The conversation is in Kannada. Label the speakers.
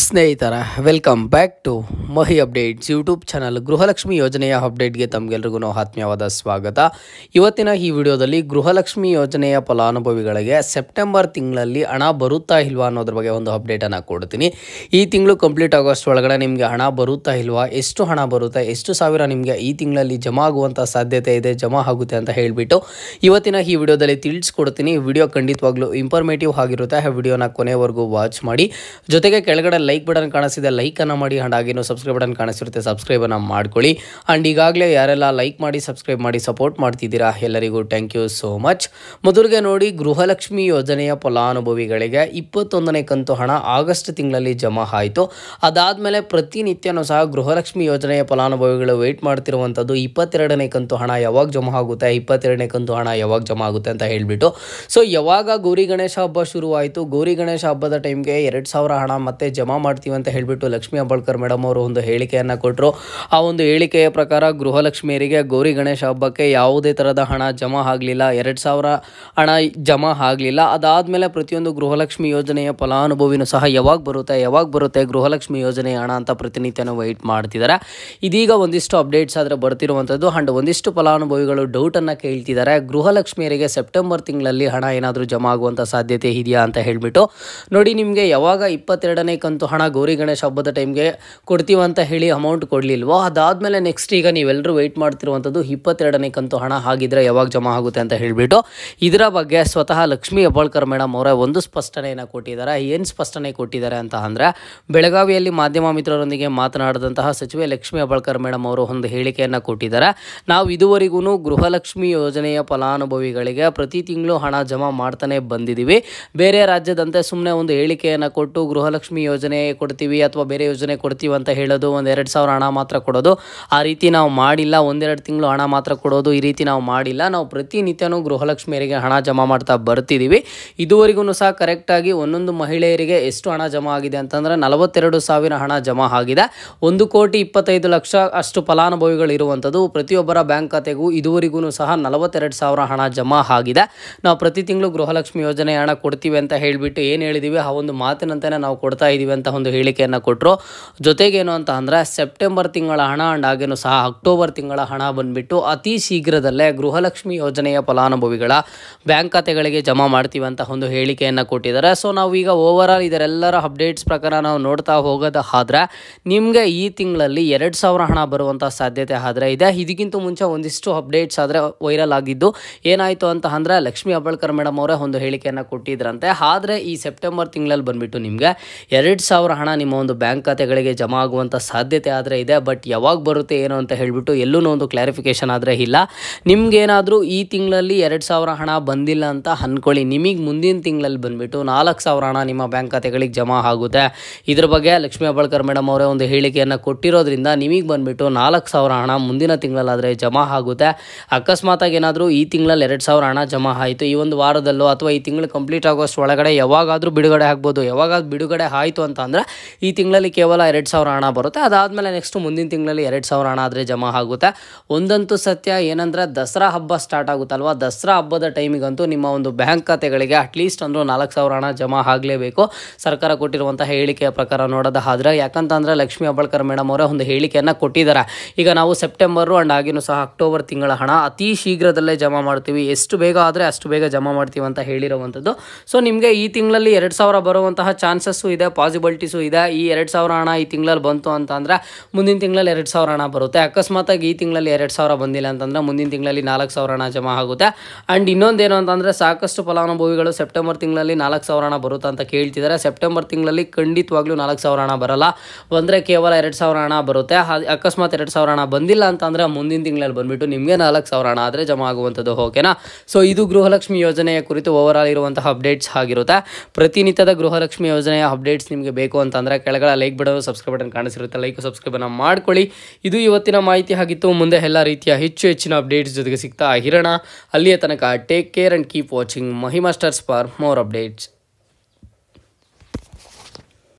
Speaker 1: ಸ್ನೇಹಿತರ welcome back to Mahi updates YouTube channel. Gruhalakshmi ಯೋಜನೆಯ ಅಪ್ಡೇಟ್ಗೆ ತಮಗೆಲ್ಲರಿಗೂ ಆತ್ಮೀಯವಾದ ಸ್ವಾಗತ. ಇವತ್ತಿನ ಈ ವಿಡಿಯೋದಲ್ಲಿ ಗೃಹಲಕ್ಷ್ಮಿ ಯೋಜನೆಯ ಫಲಾನುಭವಿಗಳಿಗೆ ಸೆಪ್ಟೆಂಬರ್ ತಿಂಗಳಲ್ಲಿ ಹಣ ಬರುತ್ತಾ ಇಲ್ವಾ ಅನ್ನೋದ್ರ ಬಗ್ಗೆ ಒಂದು ಅಪ್ಡೇಟನ್ನು ಕೊಡ್ತೀನಿ. ಈ ತಿಂಗಳು ಕಂಪ್ಲೀಟ್ ಆಗೋಷ್ಟು ಒಳಗಡೆ ನಿಮಗೆ ಹಣ ಬರುತ್ತಾ ಇಲ್ವಾ, ಎಷ್ಟು ಹಣ ಬರುತ್ತೆ, ಎಷ್ಟು ಸಾವಿರ ನಿಮಗೆ ಈ ತಿಂಗಳಲ್ಲಿ ಜಮಾ ಆಗುವಂಥ ಸಾಧ್ಯತೆ ಇದೆ, ಜಮಾ ಆಗುತ್ತೆ ಅಂತ ಹೇಳಿಬಿಟ್ಟು ಇವತ್ತಿನ ಈ ವಿಡಿಯೋದಲ್ಲಿ ತಿಳಿಸ್ಕೊಡ್ತೀನಿ. ವಿಡಿಯೋ ಖಂಡಿತವಾಗ್ಲೂ ಇಂಫಾರ್ಮೇಟಿವ್ ಆಗಿರುತ್ತೆ. ಆ ವಿಡಿಯೋನ ಕೊನೆವರೆಗೂ ವಾಚ್ ಮಾಡಿ. ಜೊತೆಗೆ ಕೆಳಗಡೆ ಲೈಕ್ ಬಟನ್ ಕಾಣಿಸಿದೆ, ಲೈಕ್ ಅನ್ನು ಮಾಡಿ. ಅಂಡ್ ಹಾಗೇನು ಸಬ್ಸ್ಕ್ರೈಬ್ ಬಟನ್ ಕಾಣಿಸಿರುತ್ತೆ, ಸಬ್ಸ್ಕ್ರೈಬ್ ಅನ್ನು ಮಾಡ್ಕೊಳ್ಳಿ. ಅಂಡ್ ಈಗಾಗಲೇ ಯಾರೆಲ್ಲ ಲೈಕ್ ಮಾಡಿ ಸಬ್ಸ್ಕ್ರೈಬ್ ಮಾಡಿ ಸಪೋರ್ಟ್ ಮಾಡ್ತಿದ್ದೀರಾ ಎಲ್ಲರಿಗೂ ಥ್ಯಾಂಕ್ ಯು ಸೋ ಮಚ್. ಮೊದಲಿಗೆ ನೋಡಿ, ಗೃಹಲಕ್ಷ್ಮಿ ಯೋಜನೆಯ ಫಲಾನುಭವಿಗಳಿಗೆ 21ನೇ ಕಂತು ಹಣ ಆಗಸ್ಟ್ ತಿಂಗಳಲ್ಲಿ ಜಮಾ ಆಯಿತು. ಅದಾದಮೇಲೆ ಪ್ರತಿನಿತ್ಯನೂ ಸಹ ಗೃಹಲಕ್ಷ್ಮಿ ಯೋಜನೆಯ ಫಲಾನುಭವಿಗಳು ವೆಯ್ಟ್ ಮಾಡ್ತಿರುವಂಥದ್ದು 22ನೇ ಕಂತು ಹಣ ಯಾವಾಗ ಜಮಾ ಆಗುತ್ತೆ, 22ನೇ ಕಂತು ಹಣ ಯಾವಾಗ ಜಮಾ ಆಗುತ್ತೆ ಅಂತ ಹೇಳಿಬಿಟ್ಟು. ಸೊ ಯಾವಾಗ ಗೌರಿ ಗಣೇಶ ಹಬ್ಬ ಶುರುವಾಯಿತು, ಗೌರಿ ಗಣೇಶ ಹಬ್ಬದ ಟೈಮ್ಗೆ 2000 ಹಣ ಮತ್ತೆ ಜಮಾ ಮಾಡ್ತೀವಿ ಅಂತ ಹೇಳಿಬಿಟ್ಟು ಲಕ್ಷ್ಮೀ ಹೆಬ್ಬಾಳ್ಕರ್ ಮೇಡಮ್ ಅವರು ಒಂದು ಹೇಳಿಕೆಯನ್ನು ಕೊಟ್ಟರು. ಆ ಒಂದು ಹೇಳಿಕೆಯ ಪ್ರಕಾರ ಗೃಹಲಕ್ಷ್ಮಿಯರಿಗೆ ಗೌರಿ ಗಣೇಶ ಹಬ್ಬಕ್ಕೆ ಯಾವುದೇ ಥರದ ಹಣ ಜಮಾ ಆಗಲಿಲ್ಲ, 2000 ಹಣ ಜಮಾ ಆಗಲಿಲ್ಲ. ಅದಾದಮೇಲೆ ಪ್ರತಿಯೊಂದು ಗೃಹಲಕ್ಷ್ಮಿ ಯೋಜನೆಯ ಫಲಾನುಭವಿನೂ ಸಹ ಯಾವಾಗ ಬರುತ್ತೆ ಗೃಹಲಕ್ಷ್ಮಿ ಯೋಜನೆಯ ಹಣ ಅಂತ ಪ್ರತಿನಿತ್ಯನೂ ವೆಯ್ಟ್ ಮಾಡ್ತಿದ್ದಾರೆ. ಇದೀಗ ಒಂದಿಷ್ಟು ಅಪ್ಡೇಟ್ಸ್ ಆದರೆ ಬರ್ತಿರುವಂಥದ್ದು. ಅಂಡ್ ಒಂದಿಷ್ಟು ಫಲಾನುಭವಿಗಳು ಡೌಟನ್ನು ಕೇಳ್ತಿದ್ದಾರೆ, ಗೃಹಲಕ್ಷ್ಮಿಯರಿಗೆ ಸೆಪ್ಟೆಂಬರ್ ತಿಂಗಳಲ್ಲಿ ಹಣ ಏನಾದರೂ ಜಮಾ ಆಗುವಂಥ ಸಾಧ್ಯತೆ ಇದೆಯಾ ಅಂತ ಹೇಳಿಬಿಟ್ಟು. ನೋಡಿ, ನಿಮಗೆ ಯಾವಾಗ 22ನೇ ಕಂತು ಹಣ ಗೌರಿ ಗಣೇಶ ಹಬ್ಬದ ಟೈಮ್ಗೆ ಕೊಡ್ತೀವಂತ ಹೇಳಿ ಅಮೌಂಟ್ ಕೊಡಲಿಲ್ವೋ, ಅದಾದಮೇಲೆ ನೆಕ್ಸ್ಟ್ ಈಗ ನೀವೆಲ್ಲರೂ ವೆಯ್ಟ್ ಮಾಡ್ತಿರುವಂಥದ್ದು 22ನೇ ಕಂತು ಹಣ ಆಗಿದ್ರೆ ಯಾವಾಗ ಜಮಾ ಆಗುತ್ತೆ ಅಂತ ಹೇಳಿಬಿಟ್ಟು. ಇದರ ಬಗ್ಗೆ ಸ್ವತಃ ಲಕ್ಷ್ಮೀ ಹೆಬ್ಬಾಳ್ಕರ್ ಮೇಡಮ್ ಅವರೇ ಒಂದು ಸ್ಪಷ್ಟನೆಯನ್ನು ಕೊಟ್ಟಿದ್ದಾರೆ. ಏನು ಸ್ಪಷ್ಟನೆ ಕೊಟ್ಟಿದ್ದಾರೆ ಅಂತ ಅಂದರೆ, ಬೆಳಗಾವಿಯಲ್ಲಿ ಮಾಧ್ಯಮ ಮಿತ್ರರೊಂದಿಗೆ ಮಾತನಾಡಿದಂತಹ ಸಚಿವೆ ಲಕ್ಷ್ಮೀ ಹೆಬ್ಬಾಳ್ಕರ್ ಮೇಡಮ್ ಅವರು ಒಂದು ಹೇಳಿಕೆಯನ್ನು ಕೊಟ್ಟಿದ್ದಾರೆ. ನಾವು ಇದುವರೆಗೂ ಗೃಹಲಕ್ಷ್ಮಿ ಯೋಜನೆಯ ಫಲಾನುಭವಿಗಳಿಗೆ ಪ್ರತಿ ತಿಂಗಳು ಹಣ ಜಮಾ ಮಾಡ್ತಾನೆ ಬಂದಿದ್ದೀವಿ. ಬೇರೆ ರಾಜ್ಯದಂತೆ ಸುಮ್ಮನೆ ಒಂದು ಹೇಳಿಕೆಯನ್ನು ಕೊಟ್ಟು ಗೃಹಲಕ್ಷ್ಮಿ ಯೋಜನೆ ಕೊಡ್ತೀವಿ ಅಥವಾ ಬೇರೆ ಯೋಜನೆ ಕೊಡ್ತೀವಿ ಅಂತ ಹೇಳೋದು, 2000 ಹಣ ಮಾತ್ರ ಕೊಡೋದು, ಆ ರೀತಿ ನಾವು ಮಾಡಿಲ್ಲ. 1-2 ತಿಂಗಳು ಹಣ ಮಾತ್ರ ಕೊಡೋದು, ಈ ರೀತಿ ನಾವು ಮಾಡಿಲ್ಲ. ನಾವು ಪ್ರತಿನಿತ್ಯನೂ ಗೃಹಲಕ್ಷ್ಮಿಯರಿಗೆ ಹಣ ಜಮಾ ಮಾಡ್ತಾ ಬರ್ತಿದ್ದೀವಿ. ಇದುವರೆಗೂ ಸಹ ಕರೆಕ್ಟಾಗಿ ಒಂದೊಂದು ಮಹಿಳೆಯರಿಗೆ ಎಷ್ಟು ಹಣ ಜಮಾ ಆಗಿದೆ ಅಂತಂದರೆ 42,000 ಹಣ ಜಮಾ ಆಗಿದೆ. 1,25,00,000 ಅಷ್ಟು ಫಲಾನುಭವಿಗಳು ಇರುವಂಥದ್ದು. ಪ್ರತಿಯೊಬ್ಬರ ಬ್ಯಾಂಕ್ ಖಾತೆಗೂ ಇದುವರೆಗೂ ಸಹ 42,000 ಹಣ ಜಮಾ ಆಗಿದೆ. ನಾವು ಪ್ರತಿ ತಿಂಗಳು ಗೃಹಲಕ್ಷ್ಮಿ ಯೋಜನೆ ಹಣ ಕೊಡ್ತೀವಿ ಅಂತ ಹೇಳಿಬಿಟ್ಟು ಏನು ಹೇಳಿದ್ದೀವಿ ಆ ಒಂದು ಮಾತಿನಂತೆಯೇ ನಾವು ಕೊಡ್ತಾ ಇದ್ದೀವಿ ಅಂತ ಒಂದು ಹೇಳಿಕೆಯನ್ನು ಕೊಟ್ಟರು. ಜೊತೆಗೇನು ಅಂತ ಅಂದರೆ, ಸೆಪ್ಟೆಂಬರ್ ತಿಂಗಳ ಹಣ ಅಂಡ್ ಹಾಗೇನು ಸಹ ಅಕ್ಟೋಬರ್ ತಿಂಗಳ ಹಣ ಬಂದುಬಿಟ್ಟು ಅತಿ ಶೀಘ್ರದಲ್ಲೇ ಗೃಹಲಕ್ಷ್ಮಿ ಯೋಜನೆಯ ಫಲಾನುಭವಿಗಳ ಬ್ಯಾಂಕ್ ಖಾತೆಗಳಿಗೆ ಜಮಾ ಮಾಡ್ತೀವಿ ಅಂತ ಒಂದು ಹೇಳಿಕೆಯನ್ನು ಕೊಟ್ಟಿದ್ದಾರೆ. ಸೊ ನಾವು ಈಗ ಓವರಾಲ್ ಇದರೆಲ್ಲರ ಅಪ್ಡೇಟ್ಸ್ ಪ್ರಕಾರ ನಾವು ನೋಡ್ತಾ ಹೋಗೋದಾದ್ರೆ ನಿಮಗೆ ಈ ತಿಂಗಳಲ್ಲಿ 2000 ಹಣ ಬರುವಂಥ ಸಾಧ್ಯತೆ ಆದರೆ ಇದೆ. ಇದಕ್ಕಿಂತ ಮುಂಚೆ ಒಂದಿಷ್ಟು ಅಪ್ಡೇಟ್ಸ್ ಆದರೆ ವೈರಲ್ ಆಗಿದ್ದು ಏನಾಯಿತು ಅಂತ ಅಂದರೆ, ಲಕ್ಷ್ಮೀ ಹೆಬ್ಬಾಳ್ಕರ್ ಮೇಡಮ್ ಅವರೇ ಒಂದು ಹೇಳಿಕೆಯನ್ನು ಕೊಟ್ಟಿದ್ರಂತೆ. ಆದರೆ ಈ ಸೆಪ್ಟೆಂಬರ್ ತಿಂಗಳಲ್ಲಿ ಬಂದುಬಿಟ್ಟು ನಿಮಗೆ 2000 ಹಣ ನಿಮ್ಮ ಒಂದು ಬ್ಯಾಂಕ್ ಖಾತೆಗಳಿಗೆ ಜಮಾ ಆಗುವಂಥ ಸಾಧ್ಯತೆ ಆದರೆ ಇದೆ. ಬಟ್ ಯಾವಾಗ ಬರುತ್ತೆ ಏನು ಅಂತ ಹೇಳಿಬಿಟ್ಟು ಎಲ್ಲೂ ಒಂದು ಕ್ಲಾರಿಫಿಕೇಷನ್ ಆದರೆ ಇಲ್ಲ. ನಿಮ್ಗೇನಾದರೂ ಈ ತಿಂಗಳಲ್ಲಿ 2000 ಹಣ ಬಂದಿಲ್ಲ ಅಂತ ಅಂದ್ಕೊಳ್ಳಿ, ನಿಮಗೆ ಮುಂದಿನ ತಿಂಗಳಲ್ಲಿ ಬಂದುಬಿಟ್ಟು 4000 ಹಣ ನಿಮ್ಮ ಬ್ಯಾಂಕ್ ಖಾತೆಗಳಿಗೆ ಜಮಾ ಆಗುತ್ತೆ. ಇದ್ರ ಬಗ್ಗೆ ಲಕ್ಷ್ಮೀ ಹೆಬ್ಬಾಳ್ಕರ್ ಮೇಡಮ್ ಅವರೇ ಒಂದು ಹೇಳಿಕೆಯನ್ನು ಕೊಟ್ಟಿರೋದ್ರಿಂದ ನಿಮಗೆ ಬಂದುಬಿಟ್ಟು 4000 ಹಣ ಮುಂದಿನ ತಿಂಗಳಲ್ಲಾದರೆ ಜಮಾ ಆಗುತ್ತೆ. ಅಕಸ್ಮಾತಾಗಿ ಏನಾದರೂ ಈ ತಿಂಗಳಲ್ಲಿ 2000 ಹಣ ಜಮಾ ಆಯಿತು, ಈ ಒಂದು ವಾರದಲ್ಲೋ ಅಥವಾ ಈ ತಿಂಗಳು ಕಂಪ್ಲೀಟ್ ಆಗೋಷ್ಟು ಒಳಗಡೆ ಯಾವಾಗಾದರೂ ಬಿಡುಗಡೆ ಆಗ್ಬೋದು. ಯಾವಾಗಾದ್ರೂ ಬಿಡುಗಡೆ ಆಯಿತು ಅಂತ ಅಂದರೆ ಈ ತಿಂಗಳಲ್ಲಿ ಕೇವಲ 2000 ಹಣ ಬರುತ್ತೆ. ಅದಾದಮೇಲೆ ನೆಕ್ಸ್ಟ್ ಮುಂದಿನ ತಿಂಗಳಲ್ಲಿ 2000 ಹಣ ಆದರೆ ಜಮಾ ಆಗುತ್ತೆ. ಒಂದಂತೂ ಸತ್ಯ ಏನಂದರೆ, ದಸರಾ ಹಬ್ಬ ಸ್ಟಾರ್ಟ್ ಆಗುತ್ತಲ್ವ, ದಸರಾ ಹಬ್ಬದ ಟೈಮಿಗಂತೂ ನಿಮ್ಮ ಒಂದು ಬ್ಯಾಂಕ್ ಖಾತೆಗಳಿಗೆ ಅಟ್ಲೀಸ್ಟ್ ಅಂದರೂ 4000 ಹಣ ಜಮಾ ಆಗಲೇಬೇಕು ಸರ್ಕಾರ ಕೊಟ್ಟಿರುವಂಥ ಹೇಳಿಕೆಯ ಪ್ರಕಾರ ನೋಡೋದಾದರೆ. ಯಾಕಂತಂದರೆ ಲಕ್ಷ್ಮೀ ಹೆಬ್ಬಾಳ್ಕರ್ ಮೇಡಮ್ ಅವರೇ ಒಂದು ಹೇಳಿಕೆಯನ್ನು ಕೊಟ್ಟಿದ್ದಾರೆ. ಈಗ ನಾವು ಸೆಪ್ಟೆಂಬರು ಅಂಡ್ ಹಾಗೇನು ಸಹ ಅಕ್ಟೋಬರ್ ತಿಂಗಳ ಹಣ ಅತಿ ಶೀಘ್ರದಲ್ಲೇ ಜಮಾ ಮಾಡ್ತೀವಿ, ಎಷ್ಟು ಬೇಗ ಆದರೆ ಅಷ್ಟು ಬೇಗ ಜಮಾ ಮಾಡ್ತೀವಿ ಅಂತ ಹೇಳಿರುವಂಥದ್ದು. ಸೊ ನಿಮಗೆ ಈ ತಿಂಗಳಲ್ಲಿ 2000 ಬರುವಂತಹ ಚಾನ್ಸಸ್ಸು ಇದೆ, ಪಾಸಿಬಿಲಿಟೀಸು ಇದೆ. ಈ 2000 ಹಣ ಈ ತಿಂಗಳಲ್ಲಿ ಬಂತು ಅಂತ ಅಂದರೆ ಮುಂದಿನ ತಿಂಗಳಲ್ಲಿ 2000 ಹಣ ಬರುತ್ತೆ. ಅಕಸ್ಮಾತಾಗಿ ಈ ತಿಂಗಳಲ್ಲಿ 2000 ಬಂದಿಲ್ಲ ಅಂತಂದರೆ ಮುಂದಿನ ತಿಂಗಳಲ್ಲಿ 4000 ಹಣ ಜಮಾ ಆಗುತ್ತೆ. ಆ್ಯಂಡ್ ಇನ್ನೊಂದೇನು ಅಂತಂದರೆ, ಸಾಕಷ್ಟು ಫಲಾನುಭವಿಗಳು ಸೆಪ್ಟೆಂಬರ್ ತಿಂಗಳಲ್ಲಿ 4000 ಹಣ ಬರುತ್ತೆ ಅಂತ ಕೇಳ್ತಿದ್ದಾರೆ. ಸೆಪ್ಟೆಂಬರ್ ತಿಂಗಳಲ್ಲಿ ಖಂಡಿತವಾಗ್ಲೂ 4000 ಹಣ ಬರಲ್ಲ, ಬಂದರೆ ಕೇವಲ 2000 ಹಣ ಬರುತ್ತೆ. ಅಕಸ್ಮಾತ್ 2000 ಹಣ ಬಂದಿಲ್ಲ ಅಂತಂದರೆ ಮುಂದಿನ ತಿಂಗಳಲ್ಲಿ ಬಂದುಬಿಟ್ಟು ನಿಮಗೆ 4000 ಹಣ ಆದರೆ ಜಮಾ ಆಗುವಂಥದ್ದು. ಓಕೆನಾ? ಸೊ ಇದು ಗೃಹಲಕ್ಷ್ಮಿ ಯೋಜನೆಯ ಕುರಿತು ಓವರಾಲ್ ಇರುವಂತಹ ಅಪ್ಡೇಟ್ಸ್ ಆಗಿರುತ್ತೆ. ಪ್ರತಿನಿತ್ಯದ ಗೃಹಲಕ್ಷ್ಮಿ ಯೋಜನೆಯ ಅಪ್ಡೇಟ್ಸ್ ನಿಮಗೆ ಬೇಕು ಅಂತಂದರೆ ಕೆಳಗಡೆ ಲೈಕ್ ಬಟನ್ ಸಬ್ಸ್ಕ್ರೈಬ್ ಬಟನ್ ಕಾಣಿಸಿರುತ್ತೆ, ಲೈಕ್ ಸಬ್ಸ್ಕ್ರೈಬ್ ಅನ್ನು ಮಾಡ್ಕೊಳ್ಳಿ. ಇದು ಇವತ್ತಿನ ಮಾಹಿತಿ ಆಗಿತ್ತು. ಮುಂದೆ ಎಲ್ಲ ರೀತಿಯ ಹೆಚ್ಚಿನ ಅಪ್ಡೇಟ್ಸ್ ಜೊತೆಗೆ ಸಿಗ್ತಾ ಇರೋಣ. ಅಲ್ಲಿಯ ತನಕ take care and keep watching Mahi masters for more updates.